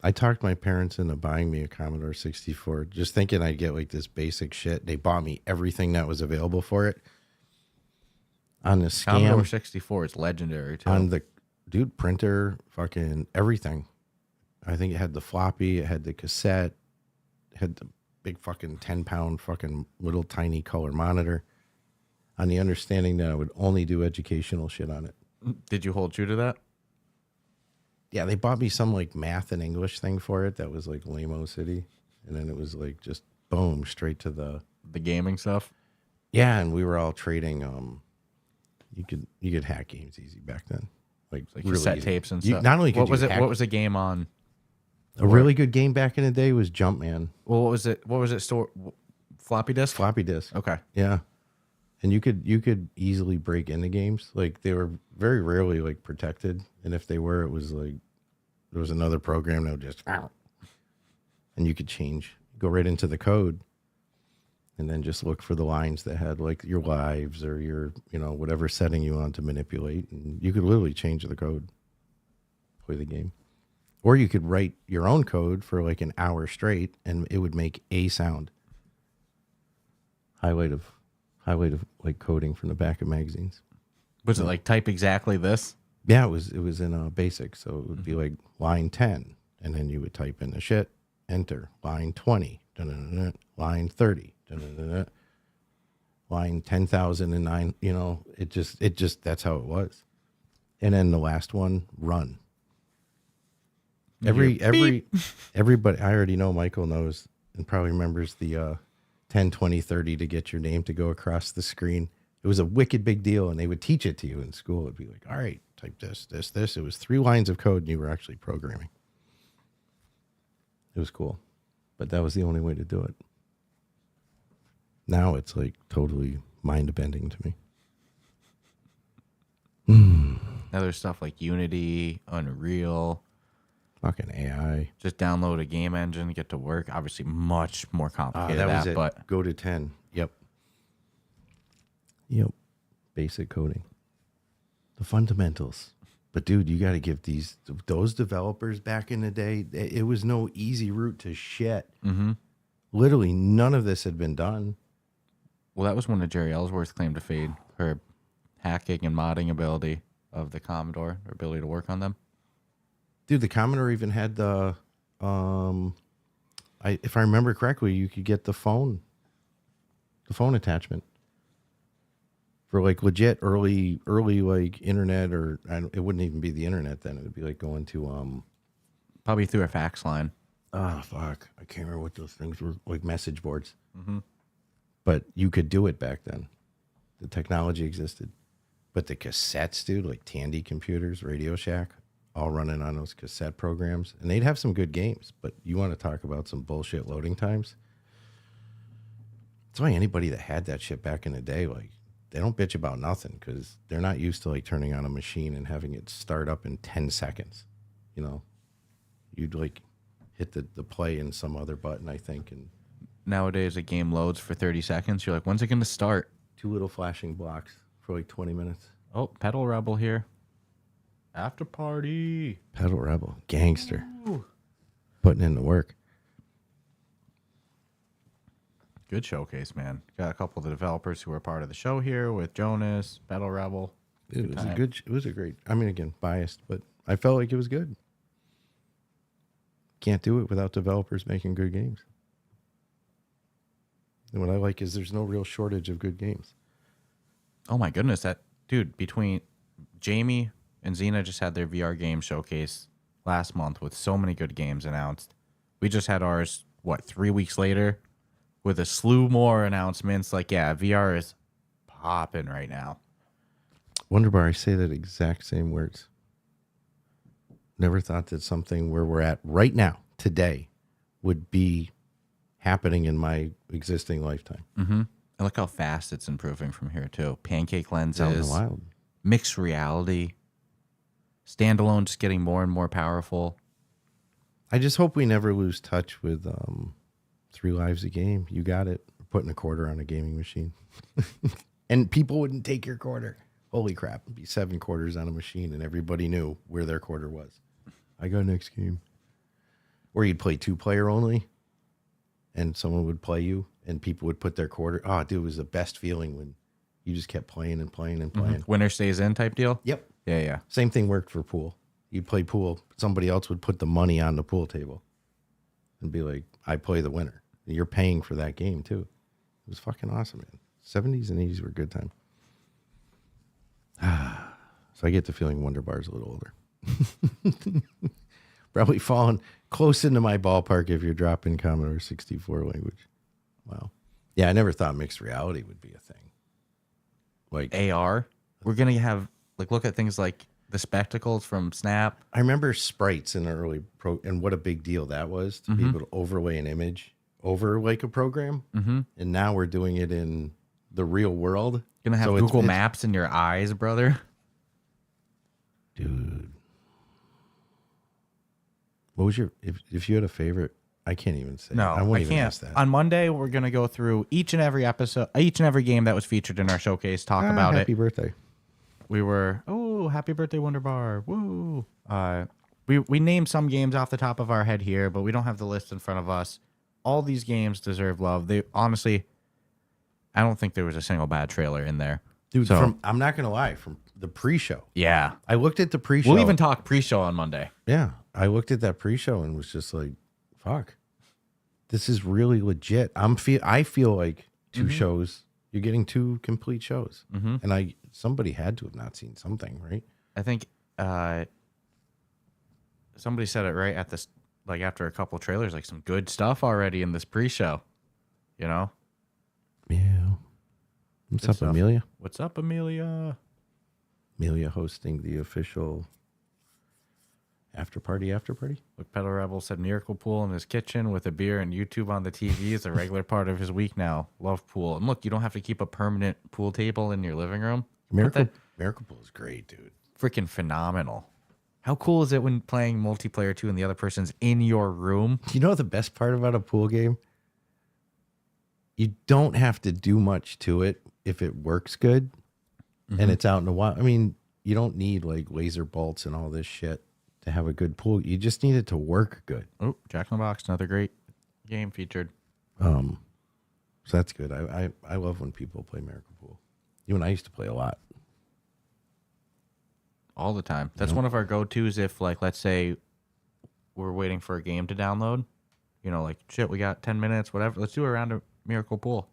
I talked my parents into buying me a Commodore 64, just thinking I'd get like this basic shit. They bought me everything that was available for it. On the scam. Commodore 64 is legendary too. On the printer, fucking everything. I think it had the floppy, it had the cassette, it had the big fucking 10-pound fucking little tiny color monitor. On the understanding that I would only do educational shit on it. Did you hold true to that? Yeah, they bought me some like math and English thing for it that was like lame-o city. And then it was like just boom, straight to the gaming stuff. Yeah, and we were all trading you could hack games easy back then. Like really cassette easy. tapes and stuff. Not only could what was you it? hack, What was the game on? a really good game back in the day was Jumpman. Well, what was it? What was it? Floppy disk? Floppy disk. Okay. Yeah. And you could easily break into games. Like they were very rarely like protected. And if they were, it was like there was another program that would just and you could go right into the code and then just look for the lines that had like your lives or your, whatever setting you want to manipulate. And you could literally change the code, play the game. Or you could write your own code for like an hour straight and it would make a sound. Highlight of like coding from the back of magazines. Was it like type exactly this? Yeah, it was in basic, so it would be like line 10, and then you would type in the shit, enter, line 20, dun-dun-dun-dun, line 30, dun-dun-dun-dun, line 10,009, it just that's how it was. And then the last one, run. Everybody, I already know Michael knows and probably remembers the 10, 20, 30 to get your name to go across the screen. It was a wicked big deal, and they would teach it to you in school. It'd be like, all right, type this. It was 3 lines of code, and you were actually programming. It was cool, but that was the only way to do it. Now it's like totally mind-bending to me. Now there's stuff like Unity, Unreal. Fucking AI. Just download a game engine, get to work. Obviously, much more complicated. That was it. But go to 10. Yep. Basic coding. The fundamentals. But dude, you got to give those developers back in the day, it was no easy route to shit. Mm-hmm. Literally, none of this had been done. Well, that was one of Jerry Ellsworth's claim to fame, her hacking and modding ability of the Commodore, her ability to work on them. Dude, the Commodore even had the, if I remember correctly, you could get the phone attachment for like legit early like internet, or it wouldn't even be the internet then. It would be like going to probably through a fax line. Oh fuck, I can't remember what those things were, like message boards. Mm-hmm. But you could do it back then. The technology existed. But the cassettes, dude, like Tandy computers, Radio Shack, all running on those cassette programs. And they'd have some good games, but you want to talk about some bullshit loading times? That's why anybody that had that shit back in the day, like, they don't bitch about nothing because they're not used to like turning on a machine and having it start up in 10 seconds. You'd like hit the play in some other button, I think. And nowadays, a game loads for 30 seconds. You're like, when's it going to start? 2 little flashing blocks for like 20 minutes. Oh, Pedal Rebel here. After party. Pedal Rebel. Gangster. Ooh. Putting in the work. Good showcase, man. Got a couple of the developers who were part of the show here with Jonas, Pedal Rebel. It was a great, I mean, again, biased, but I felt like it was good. Can't do it without developers making good games. And what I like is there's no real shortage of good games. Oh my goodness, dude, between Jamie and Xena just had their VR game showcase last month with so many good games announced. We just had ours, 3 weeks later with a slew more announcements. Like, yeah, VR is popping right now. Wonderbar, I say that exact same words. Never thought that something where we're at right now, today, would be happening in my existing lifetime. Mm-hmm. And look how fast it's improving from here, too. Pancake lenses, out in the wild. Mixed reality, standalone just getting more and more powerful. I just hope we never lose touch with 3 lives a game. You got it. We're putting a quarter on a gaming machine. And people wouldn't take your quarter. Holy crap. It'd be 7 quarters on a machine, and everybody knew where their quarter was. I got next game. Or you'd play 2-player only, and someone would play you, and people would put their quarter. Oh, dude, it was the best feeling when you just kept playing and playing and playing. Mm-hmm. Winner stays in type deal? Yep. Yeah. Same thing worked for pool. You'd play pool. Somebody else would put the money on the pool table and be like, I play the winner. And you're paying for that game, too. It was fucking awesome, man. 70s and 80s were a good time. So I get the feeling Wonderbar's a little older. Probably falling close into my ballpark if you're dropping Commodore 64 language. Wow. Yeah, I never thought mixed reality would be a thing. Like AR. We're going to have, look at things like the spectacles from Snap. I remember sprites in the early and what a big deal that was to be able to overlay an image over like a program. Mm-hmm. And now we're doing it in the real world. Gonna have Google Maps in your eyes, brother. Dude. What was if you had a favorite? I can't even say. No, I won't even can't. ask that. On Monday, we're gonna go through each and every game that was featured in our showcase. Talk about happy birthday. We were happy birthday, Wonderbar. Woo. We named some games off the top of our head here, but we don't have the list in front of us. All these games deserve love. They honestly, I don't think there was a single bad trailer in there. Dude, I'm not gonna lie. the pre-show. Yeah. I looked at the pre-show. We'll even talk pre-show on Monday. Yeah, I looked at that pre-show and was just like, "Fuck, this is really legit." I feel like 2 shows. You're getting 2 complete shows, and somebody had to have not seen something, right? I think somebody said it right at this, like after a couple trailers, like some good stuff already in this pre-show. You know? Yeah. What's Good up, stuff. Amelia? What's up, Amelia? Amelia hosting the official after party. Look, Pedal Rebel said Miracle Pool in his kitchen with a beer and YouTube on the TV is a regular part of his week now. Love pool. And look, you don't have to keep a permanent pool table in your living room. Miracle Pool is great, dude. Freaking phenomenal. How cool is it when playing multiplayer too and the other person's in your room? You know the best part about a pool game? You don't have to do much to it if it works good and it's out in the wild. I mean, you don't need like laser bolts and all this shit to have a good pool. You just need it to work good. Oh, Jack in the Box, another great game featured. So that's good. I love when people play Miracle Pool. You and I used to play a lot. All the time. That's one of our go-tos if, like, let's say we're waiting for a game to download. You know, like, shit, we got 10 minutes, whatever. Let's do a round of Miracle Pool.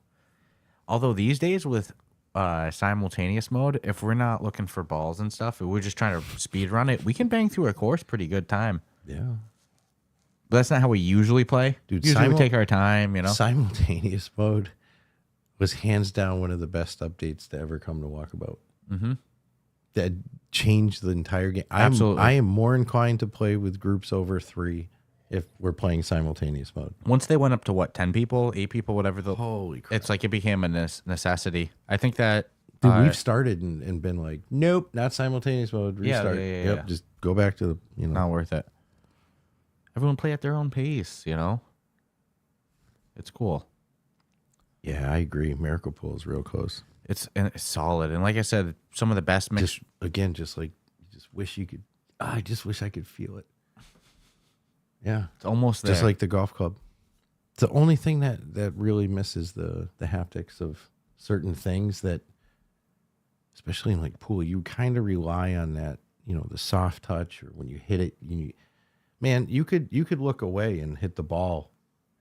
Although these days with simultaneous mode, if we're not looking for balls and stuff, if we're just trying to speed run it, we can bang through a course pretty good time. Yeah. But that's not how we usually play. Dude, usually we take our time, you know? Simultaneous mode was hands down one of the best updates to ever come to Walkabout. That changed the entire game. Absolutely. I am more inclined to play with groups over 3 if we're playing simultaneous mode. Once they went up to what, 10 people, 8 people, whatever the Holy crap. it's like it became a necessity. I think that Dude, we've started and been like, nope, not simultaneous mode. Restart. Yeah. Just go back to the, not worth it. Everyone play at their own pace, you know? It's cool. Yeah, I agree. Miracle Pool is real close. It's solid. And like I said, some of the best mix. Just wish you could, I just wish I could feel it. Yeah. It's almost there. Just like the golf club. It's the only thing that really misses the haptics of certain things that, especially in like pool, you kind of rely on that, the soft touch, or when you hit it, you could look away and hit the ball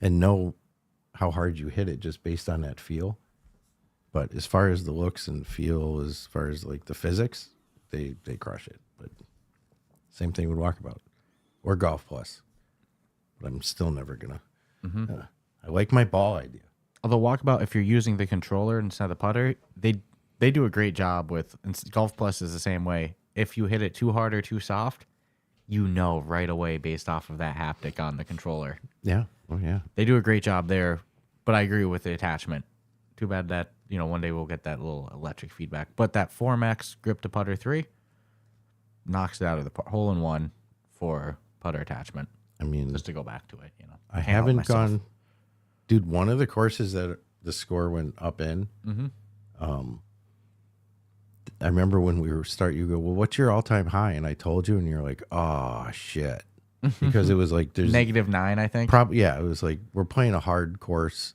and know how hard you hit it just based on that feel. But as far as the looks and feel, as far as like the physics, they crush it. But same thing with Walkabout or Golf Plus. But I'm still never gonna. I like my ball idea. Although Walkabout, if you're using the controller instead of the putter, they do a great job with. And Golf Plus is the same way. If you hit it too hard or too soft, you know right away based off of that haptic on the controller. Yeah. Oh yeah. They do a great job there. But I agree with the attachment. Too bad that one day we'll get that little electric feedback. But that Formex Grip to Putter 3 knocks it out of the hole in one for putter attachment. I mean, just to go back to it, I haven't gone, dude. One of the courses that the score went up in, I remember when we were you go, well, what's your all-time high? And I told you, and you're like, oh shit, because it was like there's -9, I think. Probably, yeah. It was like we're playing a hard course,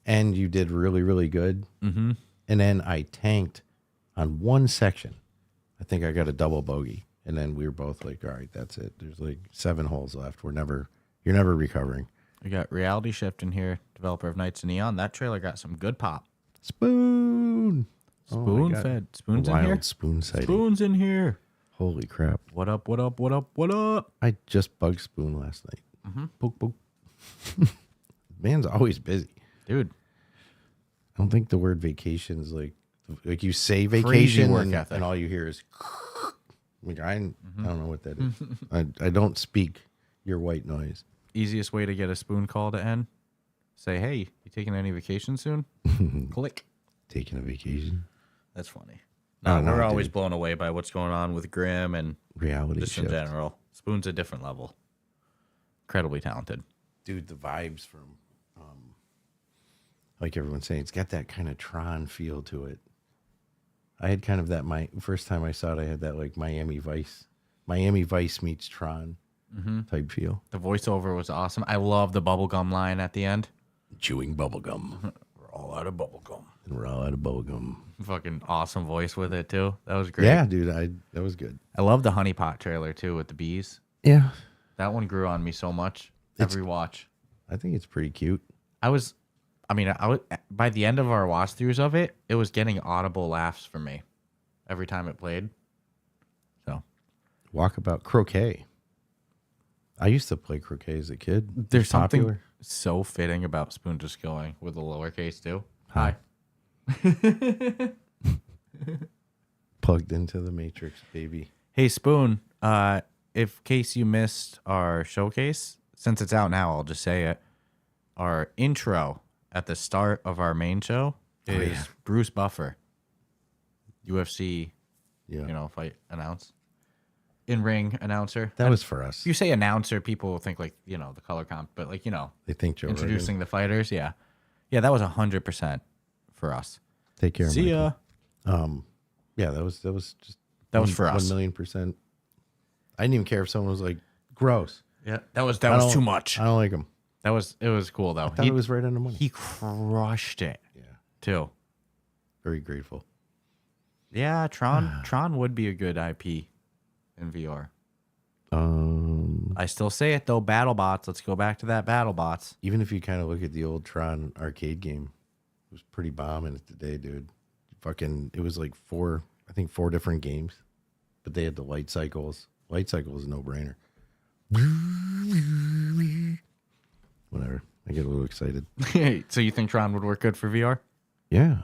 and you did really, really good. And then I tanked on one section. I think I got a double bogey. And then we were both like, all right, that's it. There's like 7 holes left. You're never recovering. We got Reality Shift in here, developer of Knights of Neon. That trailer got some good pop. Spoon. Spoon fed. Spoon's in here. Spoon sighting. Spoon's in here. Holy crap. What up, what up, what up, what up? I just bugged Spoon last night. Poke, poke. Man's always busy. Dude. I don't think the word vacation is like you say Crazy vacation work ethic. and all you hear is like, I don't know what that is. I don't speak your white noise. Easiest way to get a Spoon call to end. Say, hey, you taking any vacation soon? Click. Taking a vacation. That's funny. No, We're always dude. blown away by what's going on with Grimm and Reality just shift. in general. Spoon's a different level. Incredibly talented. Dude, the vibes from, like everyone's saying, it's got that kind of Tron feel to it. I had kind of that, first time I saw it, I had that like Miami Vice meets Tron type feel. The voiceover was awesome. I love the bubblegum line at the end. Chewing bubblegum. We're all out of bubblegum. And we're all out of bubblegum. Fucking awesome voice with it too. That was great. Yeah, dude, that was good. I love the honey pot trailer too with the bees. Yeah. That one grew on me so much. Every watch. I think it's pretty cute. I was by the end of our watch throughs of it, it was getting audible laughs from me every time it played. So Walkabout croquet. I used to play croquet as a kid. there's It's popular. something so fitting about Spoon just going with the lowercase too. Hi. Plugged into the Matrix, baby. Hey Spoon, in case you missed our showcase, since it's out now, I'll just say it. Our intro at the start of our main show is Bruce Buffer, UFC, fight in-ring announcer. That was for us. If you say announcer, people will think like, the color comp, but like, They think Joe introducing the fighters. Yeah. Yeah, that was 100% for us. Take care. See ya. Yeah, that was just That was for us. 1,000,000%. I didn't even care if someone was like, gross. Yeah, that was too much. I don't like them. It was cool though. I thought it was right on the money. He crushed it. Yeah, Too. very grateful. Yeah, Tron would be a good IP in VR. I still say it though, BattleBots. Let's go back to that BattleBots. Even if you kind of look at the old Tron arcade game, it was pretty bombing it today, dude. It was like four different games, but they had the light cycles. Light cycle is a no-brainer. Whatever. I get a little excited. So you think Tron would work good for VR? Yeah.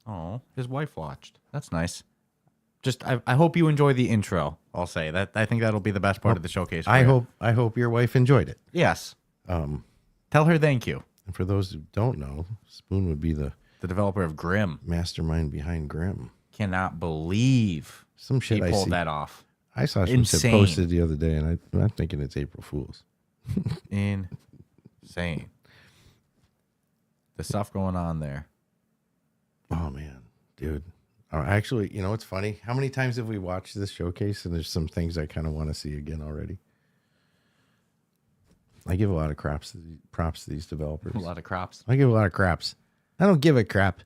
Oh, his wife watched. That's nice. Just I hope you enjoy the intro. I'll say that. I think that'll be the best part of the showcase. I hope your wife enjoyed it. Yes. Tell her thank you. And for those who don't know, Spoon would be the developer of Grimm. mastermind behind Grimm. Cannot believe Some shit he I pulled see. that off. I saw some shit Insane. posted the other day, and I'm thinking it's April Fool's. Insane. The stuff going on there. Oh man, dude. Actually, it's funny. How many times have we watched this showcase? And there's some things I kind of want to see again already. I give a lot of props to these developers. A lot of crops. I give a lot of craps. I don't give a crap.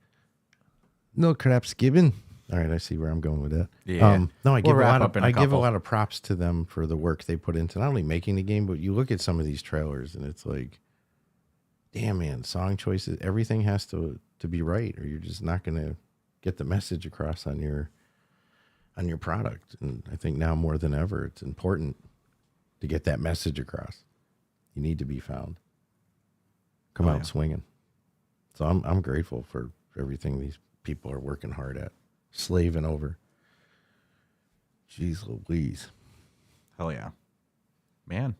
No craps given. All right, I see where I'm going with that. Yeah. No, I give wrap up in a give a couple. lot of props to them for the work they put into not only making the game, but you look at some of these trailers and it's like, damn man, song choices, everything has to be right, or you're just not gonna get the message across on your product. And I think now more than ever, it's important to get that message across. You need to be found. Come out swinging. So I'm grateful for everything these people are working hard at, slaving over. Jeez Louise. Hell yeah. Man,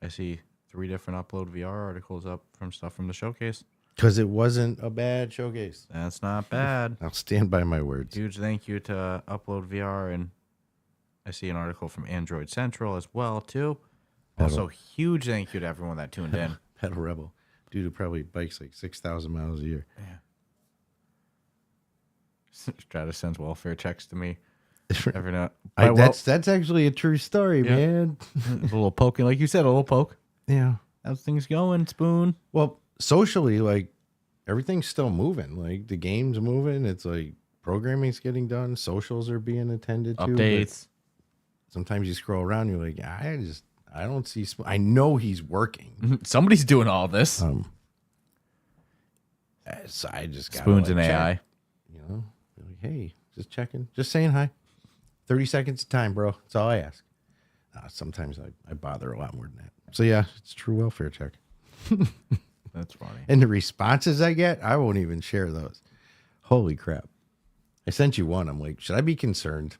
I see 3 different Upload VR articles up from stuff from the showcase. Because it wasn't a bad showcase. That's not bad. I'll stand by my words. Huge thank you to Upload VR, and I see an article from Android Central as well too. Also, huge thank you to everyone that tuned in. Pedal Rebel. Dude who probably bikes like 6,000 miles a year. Stratus sends welfare checks to me every now. That's actually a true story, man. A little poking, like you said, a little poke. Yeah. How's things going, Spoon? Well, socially, like, everything's still moving. Like, the game's moving. It's like programming's getting done. Socials are being attended to. Updates. Sometimes you scroll around, you're like, I don't see. I know he's working. Somebody's doing all this. So I just got Spoons and AI. Like, hey, just checking, just saying hi. 30 seconds of time, bro. That's all I ask. Sometimes I bother a lot more than that. So yeah, it's true welfare check. That's funny. And the responses I get, I won't even share those. Holy crap. I sent you one. I'm like, should I be concerned?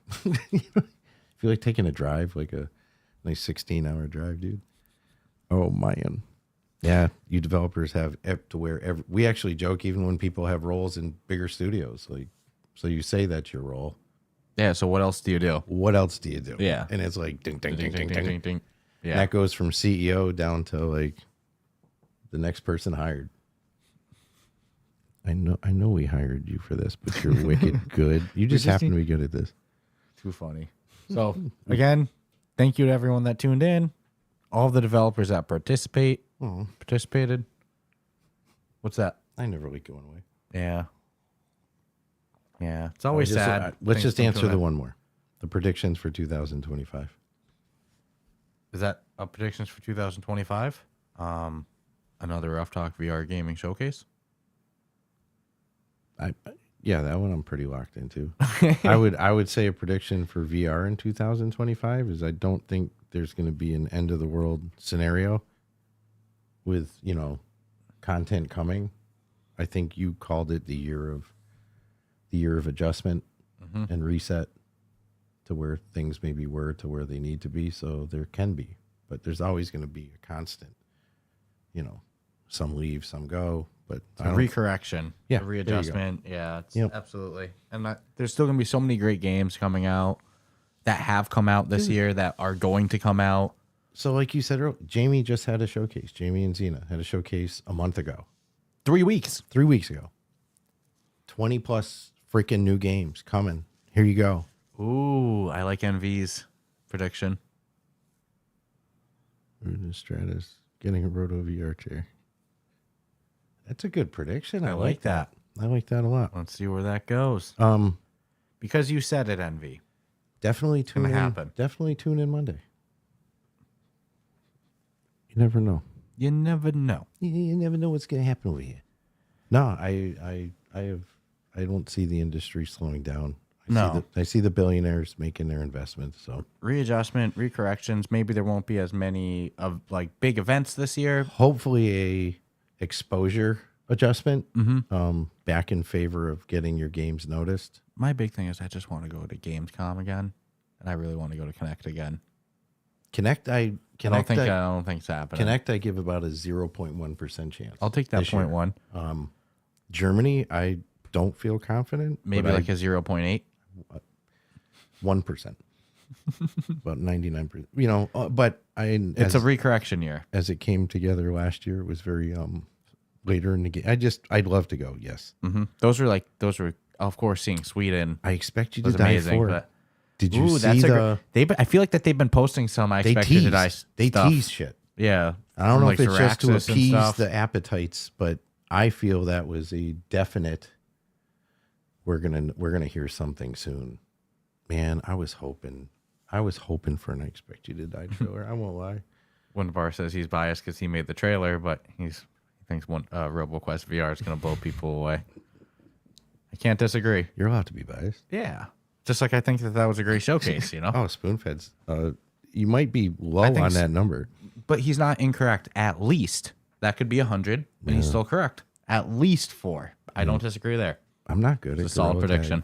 Feel like taking a drive, like a nice 16-hour drive, dude. Oh, man. Yeah, you developers have to wear we actually joke even when people have roles in bigger studios. Like, so you say that's your role. Yeah, so what else do you do? What else do you do? Yeah. And it's like ding, ding, ding, ding, ding, ding. ding, ding. Yeah. And that goes from CEO down to like the next person hired. I know we hired you for this, but you're wicked good. You just happen to be good at this. Too funny. So again, thank you to everyone that tuned in. All the developers that participated. What's that? I never like going away. Yeah. Yeah. It's always sad. Let's Things just come to answer an the end. one more. The predictions for 2025. Is that predictions for 2025? Another Rough Talk VR gaming showcase. Yeah, that one I'm pretty locked into. I would say a prediction for VR in 2025 is I don't think there's going to be an end of the world scenario with, content coming. I think you called it the year of adjustment and reset to where things maybe were to where they need to be. So there can be, but there's always going to be a constant, some leave, some go, but A recorrection. Yeah, A there you go. readjustment. Yeah, it's Yep. absolutely. And there's still going to be so many great games coming out that have come out this year that are going to come out. So like you said, Jamie just had a showcase. Jamie and Xena had a showcase a month ago, 3 weeks. 3 weeks ago. 20 plus freaking new games coming. Here you go. Ooh, I like NV's prediction. Ruben Stratus getting a Roto VR chair. That's a good prediction. I like that. I like that a lot. Let's see where that goes. Because you said it, NV. Definitely tune gonna in. happen. Definitely tune in Monday. You never know. You never know. You never know what's going to happen with you. No, I don't see the industry slowing down. I see the billionaires making their investments. So Readjustment, recorrections. Maybe there won't be as many of like big events this year. hopefully a exposure adjustment back in favor of getting your games noticed. My big thing is I just want to go to Gamescom again, and I really want to go to Connect again. Connect, I don't think it's happening. Connect, I give about a 0.1% chance. I'll take that this year. 0.1. Germany, I don't feel confident. Maybe but like a 0.8. 1%. About 99%. But It's a recorrection year. as it came together last year, it was very later in the game. I'd love to go. Yes, Those were of course seeing Sweden I expect you to was die amazing. for. But Did you see that's the? I feel like that they've been posting some I They expect you to tease. die They stuff. tease shit. Yeah. I don't From, know like, if it's just to Xeraxis and appease stuff. the appetites, but I feel that was a definite. We're gonna hear something soon, man. I was hoping for an I Expect You to Die trailer. I won't lie. Wunderbar says he's biased because he made the trailer, but he thinks RoboQuest VR is going to blow people away. I can't disagree. You're allowed to be biased. Yeah. Just like I think that was a great showcase, you know? Oh, Spoonfeds. You might be low I think on that number. But he's not incorrect. At least. That could be 100, and he's still correct. At least 4. I don't disagree there. I'm not good at It's a solid Gorilla Tag. prediction.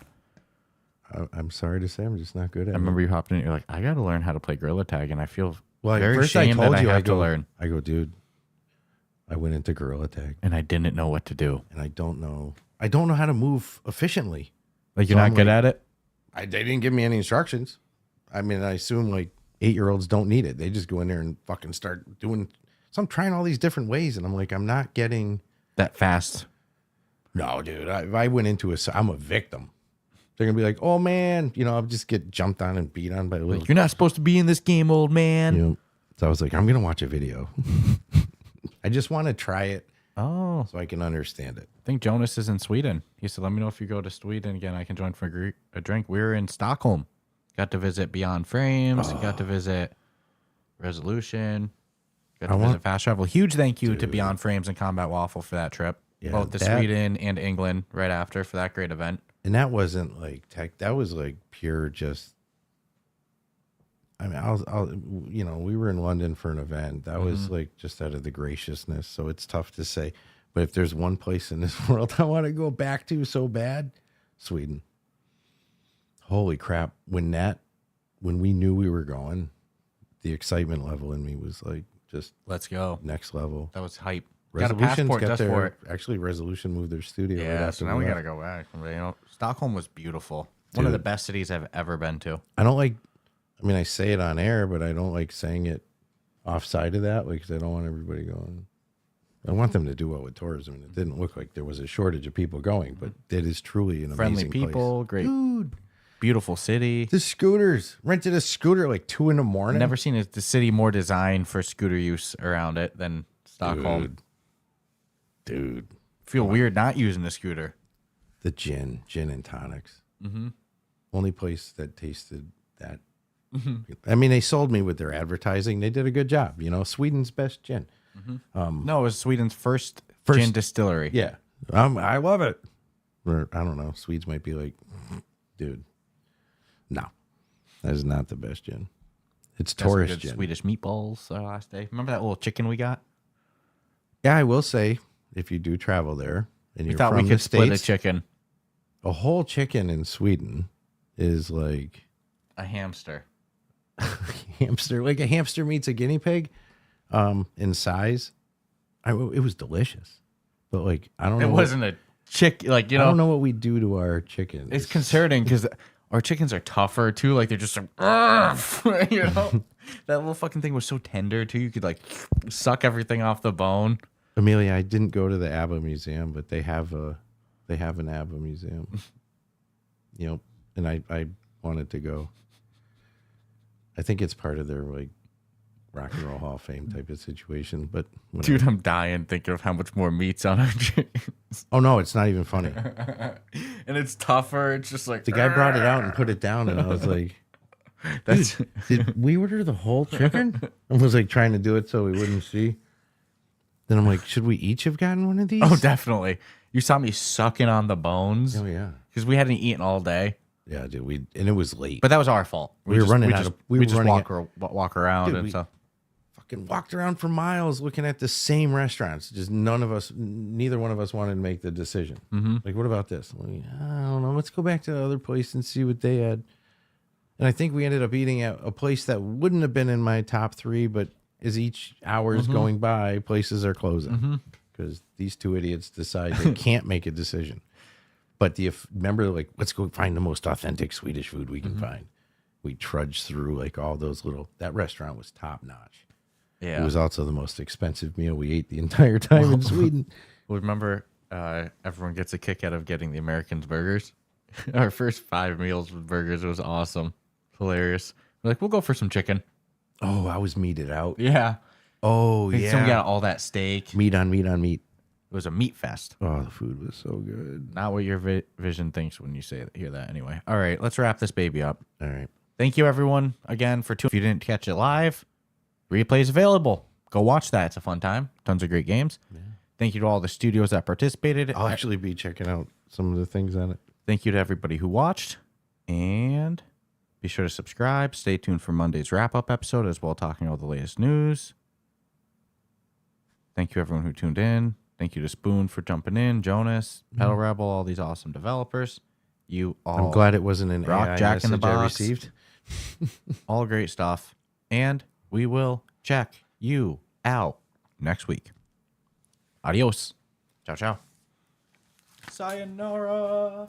I'm sorry to say, I'm just not good at I it. remember you hopped in and you're like, I got to learn how to play Gorilla Tag, and I feel Well, very first I ashamed told that you I I have to go, learn. I go, dude. I went into Gorilla Tag, And I didn't know what to do. and I don't know how to move efficiently. Like, you're So not I'm good like- at it? They didn't give me any instructions. I mean, I assume like 8-year-olds don't need it. They just go in there and fucking start doing. So I'm trying all these different ways, and I'm like, I'm not getting. That fast. No, dude. If I went into I'm a victim. They're gonna be like, oh man, I'll just get jumped on and beat on by little. Like, you're not supposed to be in this game, old man. So I was like, I'm gonna watch a video. I just want to try it Oh, so I can understand it. I think Jonas is in Sweden. He said, let me know if you go to Sweden again. I can join for a drink. We were in Stockholm. Got to visit Beyond Frames. Got to visit Resolution. Got to visit Fast Travel. Huge thank you to Beyond Frames and Combat Waffle for that trip. Yeah, Both to Sweden and England right after for that great event. And that wasn't like tech. That was like pure just. I mean, we were in London for an event. That was like just out of the graciousness. So it's tough to say. But if there's one place in this world I want to go back to so bad, Sweden. Holy crap. When we knew we were going, the excitement level in me was like just Let's go. next level. That was hype. Got a Resolution's passport got just for it. Actually, Resolution moved their studio. right Yeah, after so now we left. got to go back. Stockholm was beautiful. One of the best cities I've ever been to. I mean, I say it on air, but I don't like saying it offside of that, because I don't want everybody going. I want them to do well with tourism. And it didn't look like there was a shortage of people going, but it is truly an Friendly amazing people, great, beautiful city. The scooters, rented a scooter like 2 a.m. Never seen the city more designed for scooter use around it than Stockholm. Dude. Feel weird not using the scooter. The gin and tonics. Mm-hmm. Only place that tasted that. Mm-hmm. I mean, they sold me with their advertising. They did a good job. You know, Sweden's best gin. Mm-hmm. No, it was Sweden's first gin distillery. Yeah. I love it. Or, I don't know. Swedes might be like, dude, no, that is not the best gin. It's tourist gin. Swedish meatballs last day. Remember that little chicken we got? Yeah, I will say, if you do travel there and We you're thought from we the could split a States, chicken. a whole chicken in Sweden is like A hamster. hamster. Like a hamster meets a guinea pig in size. It was delicious. But like, I don't know. It wasn't a chick. Like, you know. I don't know what we do to our chickens. It's concerning because our chickens are tougher too. Like they're just like, "Argh!" You know, that little fucking thing was so tender too. You could like suck everything off the bone. Amelia, I didn't go to the ABBA museum, but they have an ABBA museum. You know, and I wanted to go. I think it's part of their like Rock and Roll Hall of Fame type of situation. But whatever. Dude, I'm dying thinking of how much more meat's on our chickens. Oh no, it's not even funny. And it's tougher. It's just like The guy brought it out and put it down, and I was like, that's did we order the whole chicken? I was like trying to do it so we wouldn't see. Then I'm like, should we each have gotten one of these? oh, definitely. You saw me sucking on the bones. Oh yeah. Because we hadn't eaten all day. Yeah, dude. And it was late. But that was our fault. We were running out of- we were just running walk around Dude, and we- stuff. Fucking walked around for miles looking at the same restaurants. Just neither one of us wanted to make the decision. Mm-hmm. Like, what about this? I'm like, I don't know. Let's go back to the other place and see what they had. And I think we ended up eating at a place that wouldn't have been in my top 3, but as each hour is going by, places are closing because these two idiots decide they can't make a decision. But remember, like, let's go find the most authentic Swedish food we can find. We trudged through like all those that restaurant was top notch. Yeah. It was also the most expensive meal we ate the entire time in Sweden. Well, remember, everyone gets a kick out of getting the Americans burgers. Our first 5 meals with burgers, it was awesome. Hilarious. We're like, we'll go for some chicken. Oh, I was meated out. Yeah. Oh, So we yeah. got all that steak. Meat on meat on meat. It was a meat fest. Oh, the food was so good. Not what your vision thinks when you hear that anyway. All right, let's wrap this baby up. All right. Thank you, everyone, again, for tuning. If you didn't catch it live, replay's available. Go watch that. It's a fun time. Tons of great games. Yeah. Thank you to all the studios that participated. I'll actually be checking out some of the things on it. Thank you to everybody who watched. And be sure to subscribe. Stay tuned for Monday's wrap-up episode as well, talking all the latest news. Thank you, everyone who tuned in. Thank you to Spoon for jumping in, Jonas, Pedal Rebel, all these awesome developers. You all I'm glad it wasn't an rock AI Jack in the message I box. received. all great stuff. And we will check you out next week. Adios. Ciao, ciao. Sayonara.